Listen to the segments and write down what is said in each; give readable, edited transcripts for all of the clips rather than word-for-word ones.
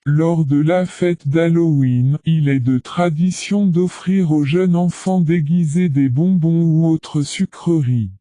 Lors de la fête d'Halloween, il est de tradition d'offrir aux jeunes enfants déguisés des bonbons ou autres sucreries.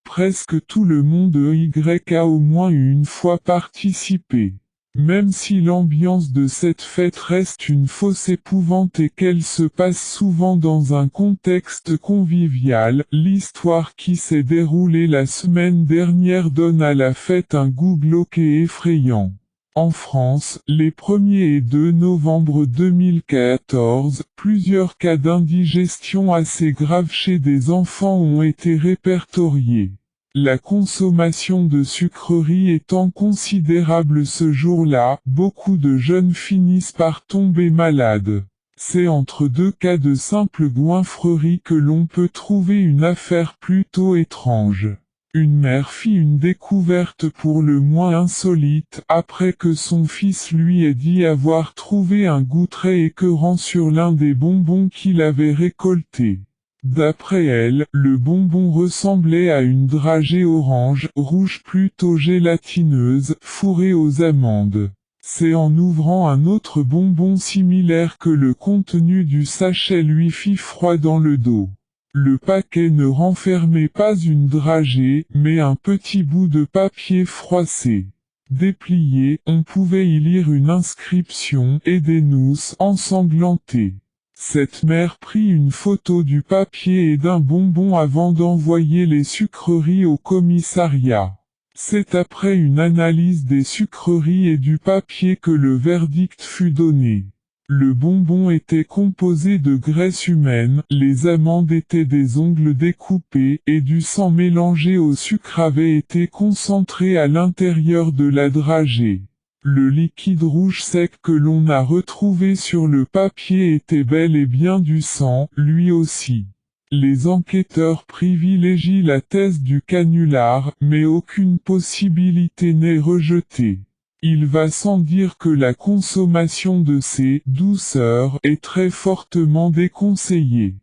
Presque tout le monde Y a au moins une fois participé. Même si l'ambiance de cette fête reste une fausse épouvante et qu'elle se passe souvent dans un contexte convivial, l'histoire qui s'est déroulée la semaine dernière donne à la fête un goût glauque et effrayant. En France, les 1er et 2 novembre 2014, plusieurs cas d'indigestion assez graves chez des enfants ont été répertoriés. La consommation de sucreries étant considérable ce jour-là, beaucoup de jeunes finissent par tomber malades. C'est entre 2 cas de simple goinfrerie que l'on peut trouver une affaire plutôt étrange. Une mère fit une découverte pour le moins insolite après que son fils lui ait dit avoir trouvé un goût très écœurant sur l'un des bonbons qu'il avait récolté. D'après elle, le bonbon ressemblait à une dragée orange, rouge plutôt gélatineuse, fourrée aux amandes. C'est en ouvrant un autre bonbon similaire que le contenu du sachet lui fit froid dans le dos. Le paquet ne renfermait pas une dragée, mais un petit bout de papier froissé. Déplié, on pouvait y lire une inscription « Aidez-nous » ensanglantée. Cette mère prit une photo du papier et d'un bonbon avant d'envoyer les sucreries au commissariat. C'est après une analyse des sucreries et du papier que le verdict fut donné. Le bonbon était composé de graisse humaine, les amandes étaient des ongles découpés, et du sang mélangé au sucre avait été concentré à l'intérieur de la dragée. Le liquide rouge sec que l'on a retrouvé sur le papier était bel et bien du sang, lui aussi. Les enquêteurs privilégient la thèse du canular, mais aucune possibilité n'est rejetée. Il va sans dire que la consommation de ces douceurs est très fortement déconseillée.